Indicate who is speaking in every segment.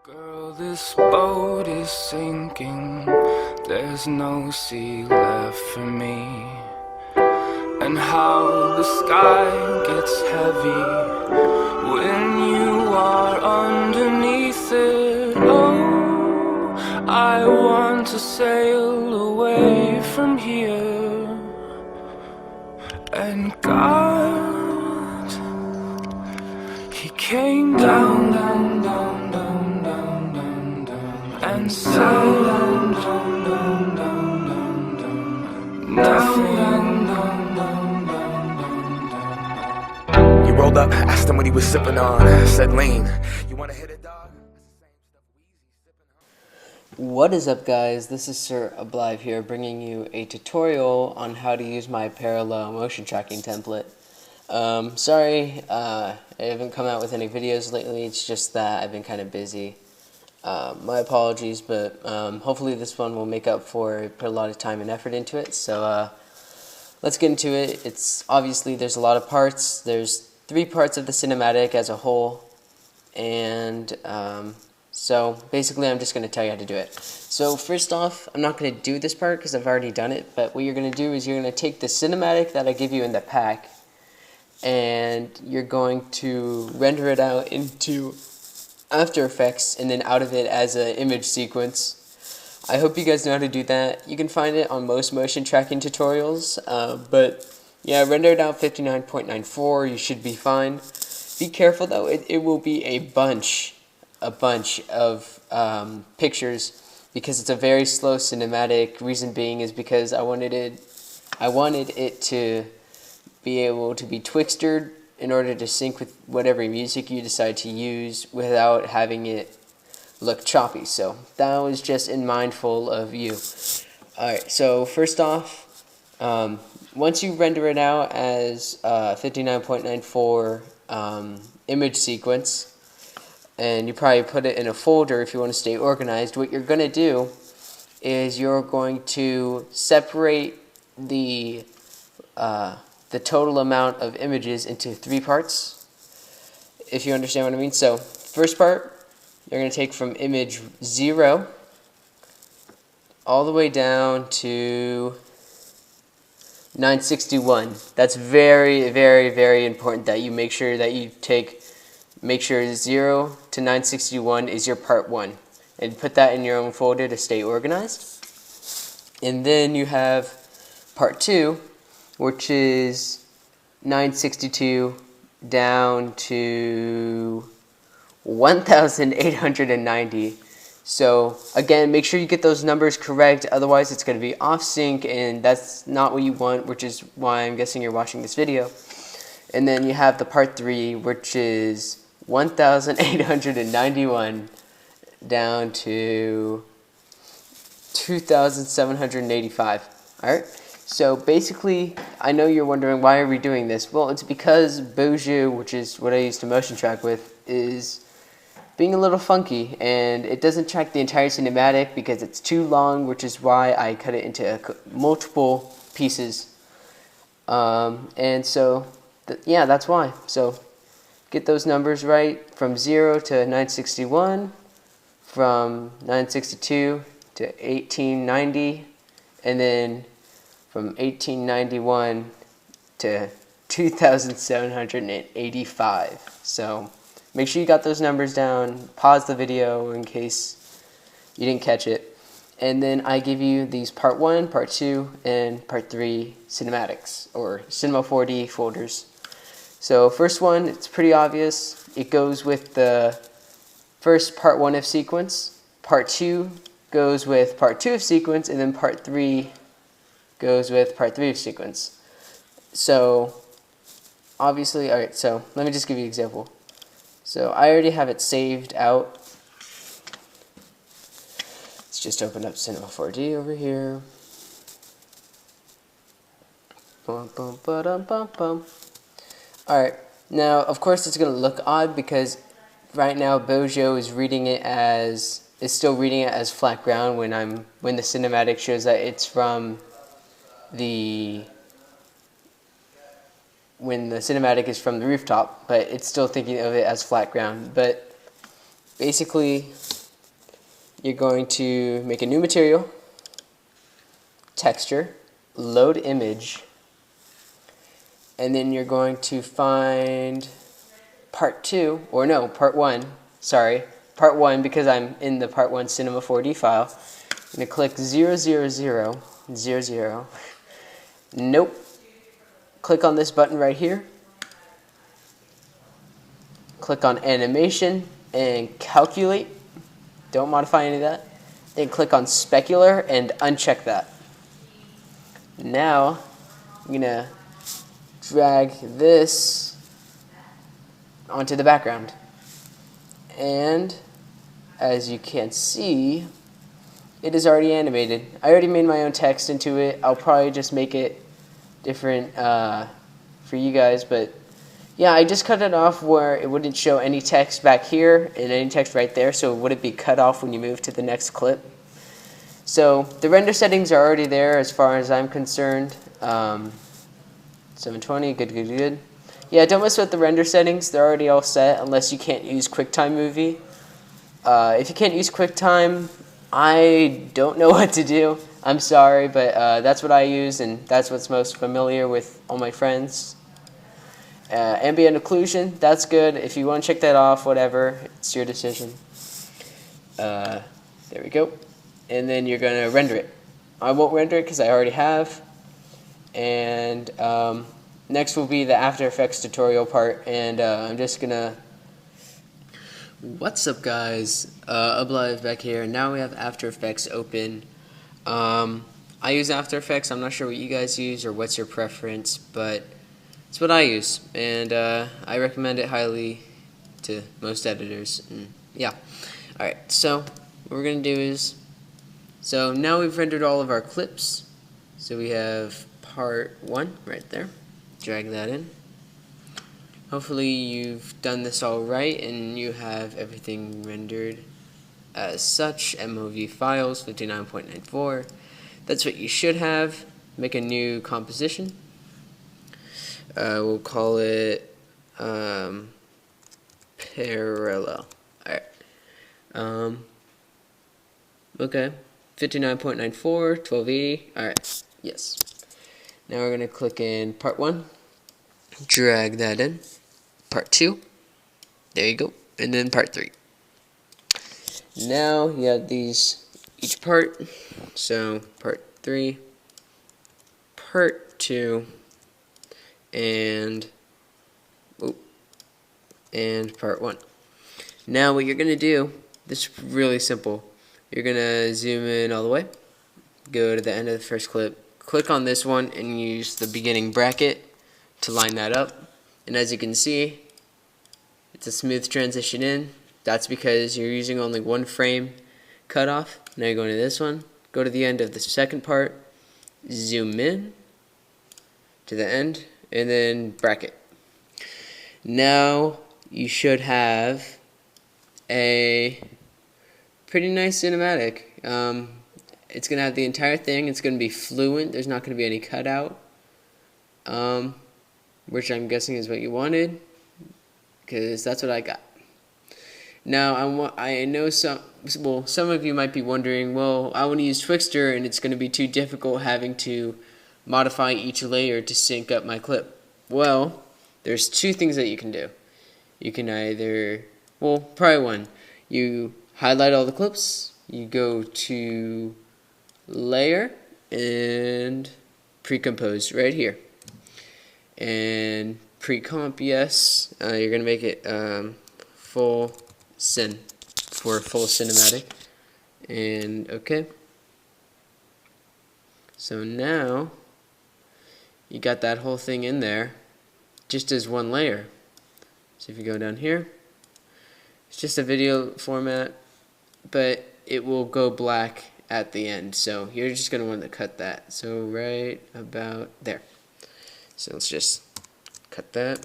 Speaker 1: Girl, this boat is sinking. There's no sea left for me. And how the sky gets heavy when you are underneath it. Oh, I want to sail away from here. And God, He came down, down, down, down, down, down, down, and sang down, down, down, down, down, down, nothing down, down, down, down, down.
Speaker 2: You rolled up, asked him what he was sipping on. Said lean. You wanna hit it, dog?
Speaker 3: What is up, guys? This is Sir Oblive here, bringing you a tutorial on how to use my parallel motion tracking template. Sorry, I haven't come out with any videos lately. It's just that I've been kind of busy. My apologies, but hopefully this one will make up for it. Put a lot of time and effort into it. So let's get into it. It's obviously there's a lot of parts. There's 3 parts of the cinematic as a whole, and so basically I'm just going to tell you how to do it. So first off, I'm not going to do this part because I've already done it, but what you're going to do is you're going to take the cinematic that I give you in the pack, and you're going to render it out into After Effects and then out of it as an image sequence. I hope you guys know how to do that. You can find it on most motion tracking tutorials, but yeah, render it out 59.94, you should be fine. Be careful though, it will be a bunch of pictures because it's a very slow cinematic. Reason being is because I wanted it to be able to be twixtered in order to sync with whatever music you decide to use without having it look choppy. So that was just in mindful of you. Alright, so first off, once you render it out as 59.94 image sequence, and you probably put it in a folder if you want to stay organized, what you're going to do is you're going to separate the total amount of images into 3 parts, if you understand what I mean. So first part, you're going to take from image 0 all the way down to 961. That's very, very, very important that you make sure that you make sure 0 to 961 is your part 1, and put that in your own folder to stay organized. And then you have part 2, which is 962 down to 1890. So again, make sure you get those numbers correct, otherwise it's going to be off sync, and that's not what you want, which is why I'm guessing you're watching this video. And then you have the part 3, which is 1891 down to 2785. Alright, so basically, I know you're wondering, why are we doing this? Well, it's because Boujou, which is what I used to motion track with, is being a little funky, and it doesn't track the entire cinematic because it's too long, which is why I cut it into multiple pieces. And so, yeah, that's why. So get those numbers right, from 0 to 961, from 962 to 1890, and then from 1891 to 2785. So make sure you got those numbers down. Pause the video in case you didn't catch it. And then I give you these part 1, part 2, and part 3 cinematics, or Cinema 4D folders. So first one, it's pretty obvious. It goes with the first part 1 of sequence. Part 2 goes with part 2 of sequence, and then part 3 goes with part 3 of sequence. So obviously, alright, so let me just give you an example. So I already have it saved out. Let's just open up Cinema 4D over here. Bum, bum, ba-dum, bum, bum. Alright, now of course it's going to look odd because right now Boujou is still reading it as flat ground when the cinematic shows that it's from when the cinematic is from the rooftop, but it's still thinking of it as flat ground. But basically you're going to make a new material, texture, load image, and then you're going to find part 1, sorry, part 1 because I'm in the part 1 Cinema 4D file. I'm going to click 00000. Nope. Click on this button right here. Click on animation and calculate. Don't modify any of that. Then click on specular and uncheck that. Now I'm going to drag this onto the background. And as you can see, it is already animated. I already made my own text into it. I'll probably just make it different for you guys, but yeah, I just cut it off where it wouldn't show any text back here and any text right there, so it wouldn't be cut off when you move to the next clip. So the render settings are already there as far as I'm concerned. 720, good. Yeah, don't mess with the render settings. They're already all set unless you can't use QuickTime Movie. If you can't use QuickTime, I don't know what to do. I'm sorry, but that's what I use, and that's what's most familiar with all my friends. Ambient occlusion, that's good. If you want to check that off, whatever, it's your decision. There we go. And then you're going to render it. I won't render it because I already have. And next will be the After Effects tutorial part, and I'm just going to... What's up, guys? Ublive back here, and now we have After Effects open. I use After Effects. I'm not sure what you guys use or what's your preference, but it's what I use, and I recommend it highly to most editors. And yeah. Alright, so what we're going to do is, so now we've rendered all of our clips. So we have part 1 right there. Drag that in. Hopefully you've done this all right and you have everything rendered as such. MOV files 59.94. That's what you should have. Make a new composition. We'll call it parallel. Alright. Okay. 59.94, 1280. Alright. Yes. Now we're going to click in part 1. Drag that in. Part 2. There you go. And then part 3. Now you have these, each part. So part 3, part 2, and part 1. Now what you're going to do, this is really simple. You're going to zoom in all the way, go to the end of the first clip, click on this one and use the beginning bracket to line that up. And as you can see, it's a smooth transition in. That's because you're using only one frame cutoff. Now you're going to this one, go to the end of the second part, zoom in to the end, and then bracket. Now you should have a pretty nice cinematic. It's going to have the entire thing. It's going to be fluent. There's not going to be any cutout, which I'm guessing is what you wanted, because that's what I got. Now I know some of you might be wondering, well, I want to use Twixtor and it's going to be too difficult having to modify each layer to sync up my clip. Well, there's two things that you can do. You can either, well, probably one. You highlight all the clips, you go to layer and pre-compose right here. And pre-comp, yes, you're going to make it full cin for full cinematic. And okay. So now you got that whole thing in there just as one layer. So if you go down here, it's just a video format, but it will go black at the end. So you're just going to want to cut that. So right about there. So let's just cut that.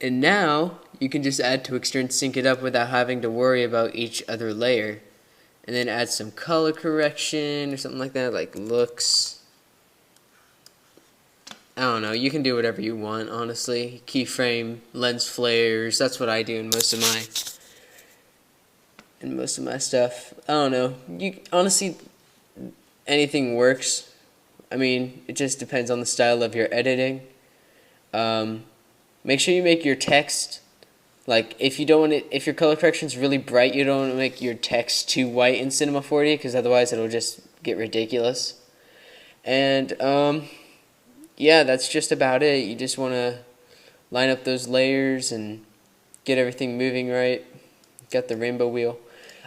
Speaker 3: And now you can just add Twixtor and sync it up without having to worry about each other layer. And then add some color correction or something like that, like looks. I don't know, you can do whatever you want, honestly. Keyframe, lens flares, that's what I do in most of my in most of my stuff. I don't know. You honestly, anything works. I mean, it just depends on the style of your editing. Make sure you make your text, like, if you don't want it, if your color correction is really bright, you don't want to make your text too white in Cinema 4D, because otherwise it'll just get ridiculous. And yeah, that's just about it. You just want to line up those layers and get everything moving right. Got the rainbow wheel.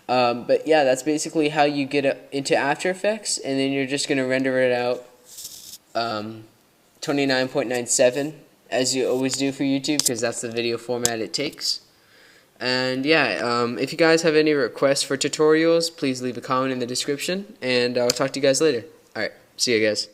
Speaker 3: But yeah, that's basically how you get into After Effects, and then you're just going to render it out 29.97, as you always do for YouTube, because that's the video format it takes. And yeah, if you guys have any requests for tutorials, please leave a comment in the description, and I'll talk to you guys later. Alright, see you guys.